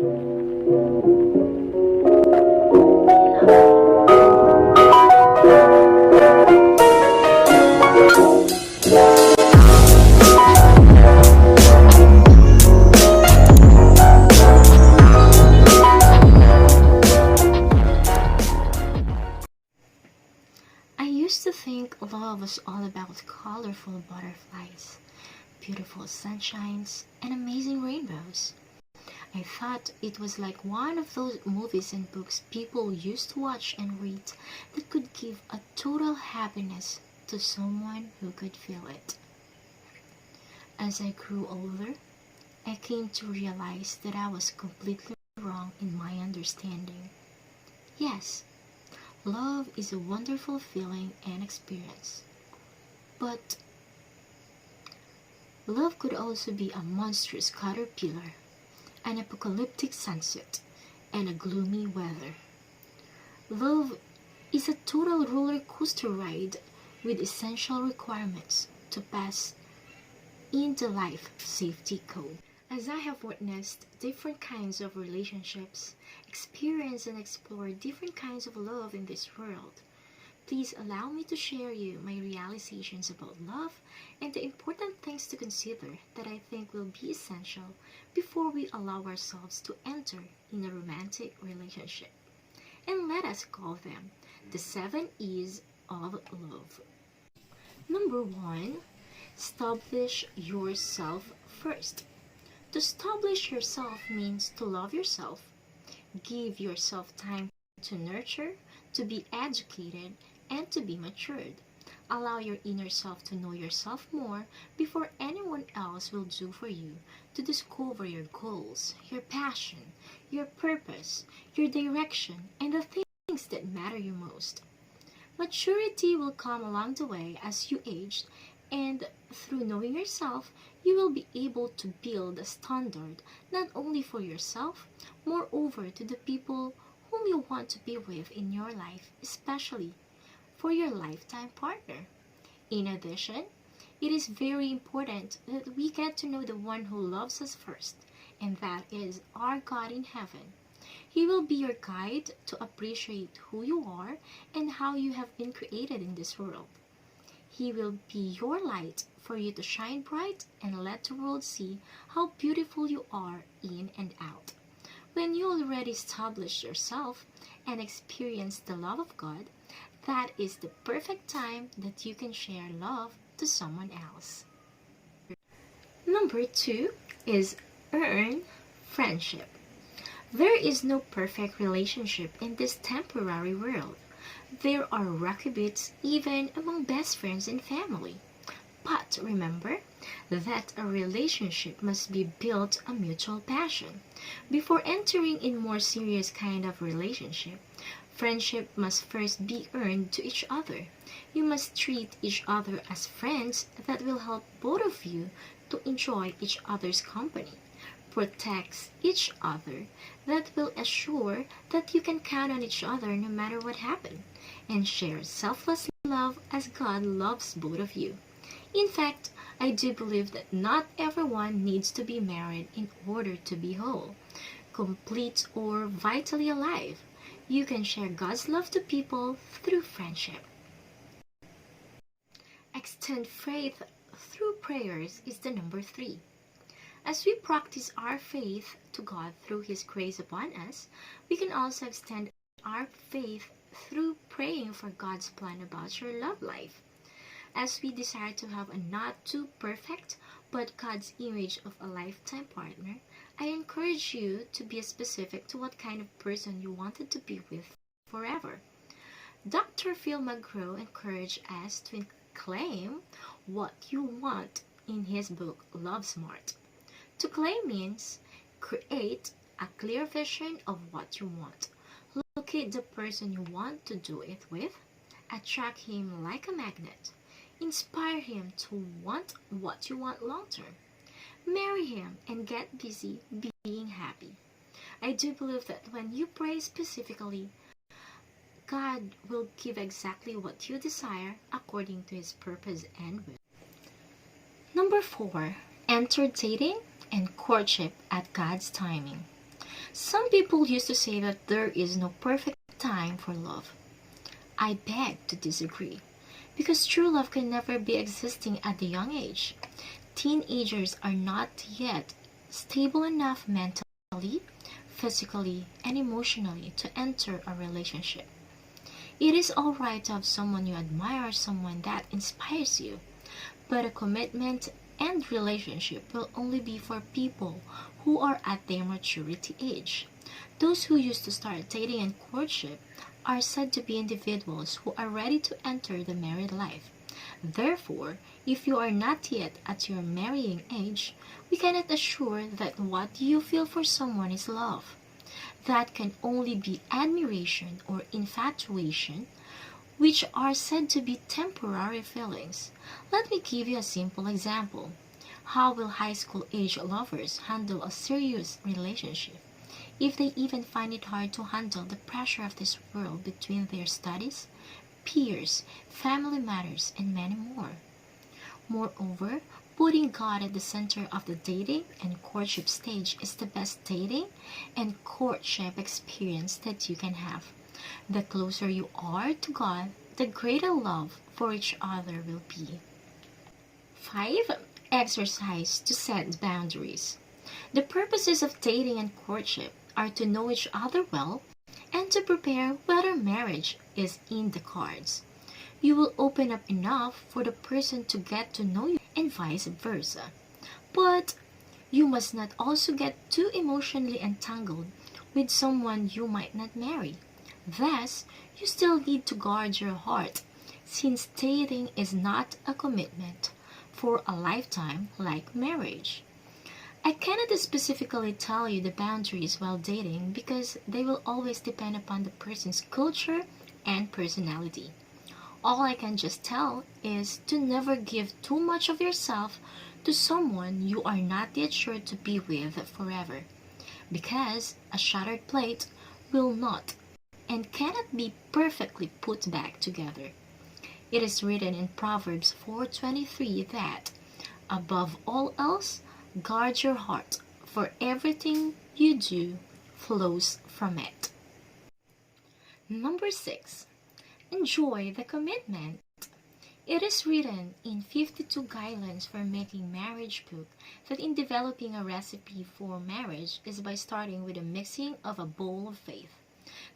I used to think love was all about colorful butterflies, beautiful sunshines, and amazing rainbows. I thought it was like one of those movies and books people used to watch and read that could give a total happiness to someone who could feel it. As I grew older, I came to realize that I was completely wrong in my understanding. Yes, love is a wonderful feeling and experience, but love could also be a monstrous caterpillar, an apocalyptic sunset, and a gloomy weather. Love is a total roller coaster ride with essential requirements to pass in the life safety code. As I have witnessed different kinds of relationships, experienced and explored different kinds of love in this world, please allow me to share you my realizations about love and the important things to consider that I think will be essential before we allow ourselves to enter in a romantic relationship. And let us call them the 7 E's of love. Number 1, establish yourself first. To establish yourself means to love yourself, give yourself time to nurture, to be educated, and to be matured. Allow your inner self to know yourself more before anyone else will do for you to discover your goals, your passion, your purpose, your direction, and the things that matter you most. Maturity will come along the way as you age, and through knowing yourself, you will be able to build a standard not only for yourself, moreover to the people whom you want to be with in your life, especially for your lifetime partner. In addition, it is very important that we get to know the one who loves us first, and that is our God in heaven. He will be your guide to appreciate who you are and how you have been created in this world. He will be your light for you to shine bright and let the world see how beautiful you are in and out. When you already establish yourself and experience the love of God, that is the perfect time that you can share love to someone else. Number 2 is earn friendship. There is no perfect relationship in this temporary world. There are rocky bits even among best friends and family. But remember that a relationship must be built on mutual passion. Before entering in more serious kind of relationship, friendship must first be earned to each other. You must treat each other as friends that will help both of you to enjoy each other's company, protects each other, that will assure that you can count on each other no matter what happens, and share selfless love as God loves both of you. In fact, I do believe that not everyone needs to be married in order to be whole, complete, or vitally alive. You can share God's love to people through friendship. Extend faith through prayers is the number 3. As we practice our faith to God through His grace upon us, we can also extend our faith through praying for God's plan about your love life. As we desire to have a not too perfect but God's image of a lifetime partner, I encourage you to be specific to what kind of person you wanted to be with forever. Dr. Phil McGrow encouraged us to claim what you want in his book Love Smart. To claim means create a clear vision of what you want. Locate the person you want to do it with. Attract him like a magnet. Inspire him to want what you want long term. Marry him and get busy being happy. I do believe that when you pray specifically, God will give exactly what you desire according to His purpose and will. Number 4, enter dating and courtship at God's timing. Some people used to say that there is no perfect time for love. I beg to disagree, because true love can never be existing at the young age. Teenagers are not yet stable enough mentally, physically, and emotionally to enter a relationship. It is alright to have someone you admire, someone that inspires you, but a commitment and relationship will only be for people who are at their maturity age. Those who used to start dating and courtship are said to be individuals who are ready to enter the married life. Therefore, if you are not yet at your marrying age, we cannot assure that what you feel for someone is love. That can only be admiration or infatuation, which are said to be temporary feelings. Let me give you a simple example. How will high school age lovers handle a serious relationship if they even find it hard to handle the pressure of this world between their studies, peers, family matters, and many more? Moreover, putting God at the center of the dating and courtship stage is the best dating and courtship experience that you can have. The closer you are to God, the greater love for each other will be. 5. Exercise to set boundaries. The purposes of dating and courtship are to know each other well and to prepare whether marriage is in the cards. You will open up enough for the person to get to know you and vice versa. But you must not also get too emotionally entangled with someone you might not marry. Thus, you still need to guard your heart, since dating is not a commitment for a lifetime like marriage. I cannot specifically tell you the boundaries while dating because they will always depend upon the person's culture and personality. All I can just tell is to never give too much of yourself to someone you are not yet sure to be with forever, because a shattered plate will not and cannot be perfectly put back together. It is written in Proverbs 4:23 that, above all else, guard your heart, for everything you do flows from it. Number 6. Enjoy the commitment. It is written in 52 Guidelines for Making Marriage book that in developing a recipe for marriage is by starting with a mixing of a bowl of faith.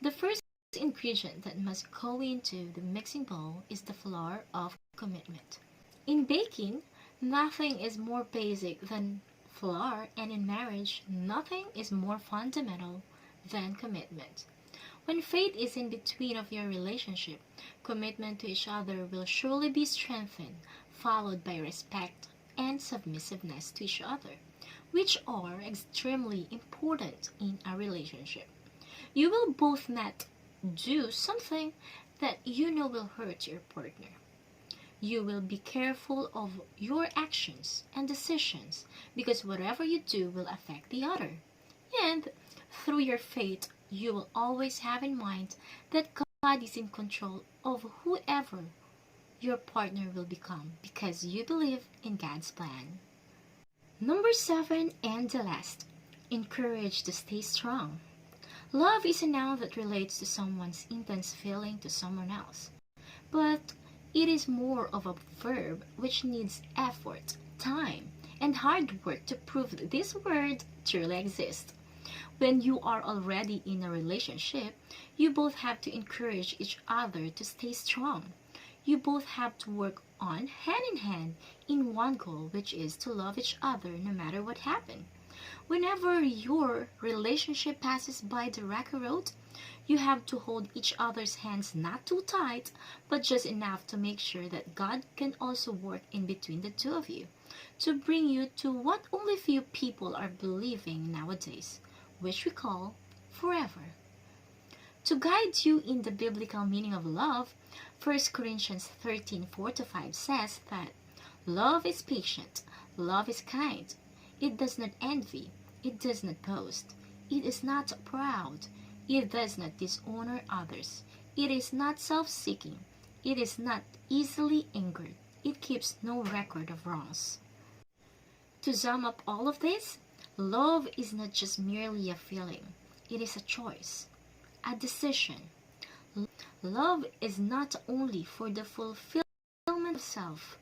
The first ingredient that must go into the mixing bowl is the flour of commitment. In baking, nothing is more basic than flour, and in marriage, nothing is more fundamental than commitment. When faith is in between of your relationship, commitment to each other will surely be strengthened, followed by respect and submissiveness to each other, which are extremely important in a relationship. You will both not do something that you know will hurt your partner. You will be careful of your actions and decisions because whatever you do will affect the other. And through your faith, you will always have in mind that God is in control of whoever your partner will become because you believe in God's plan. Number 7 and the last, encourage to stay strong. Love is a noun that relates to someone's intense feeling to someone else, but it is more of a verb which needs effort, time, and hard work to prove that this word truly exists. When you are already in a relationship, you both have to encourage each other to stay strong. You both have to work on hand in hand in one goal, which is to love each other no matter what happens. Whenever your relationship passes by the rocky road, you have to hold each other's hands not too tight, but just enough to make sure that God can also work in between the two of you to bring you to what only few people are believing nowadays, which we call forever. To guide you in the biblical meaning of love, 1 Corinthians 13:4-5 says that love is patient, love is kind. It does not envy, it does not boast, it is not proud, it does not dishonor others, it is not self-seeking, it is not easily angered, it keeps no record of wrongs. To sum up all of this, Love is not just merely a feeling, it is a choice, a decision. Love is not only for the fulfillment of self,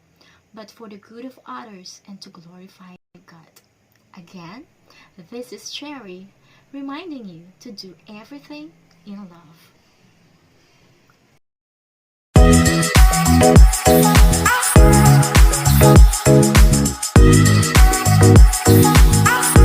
but for the good of others and to glorify God. Again, this is Jehri reminding you to do everything in love.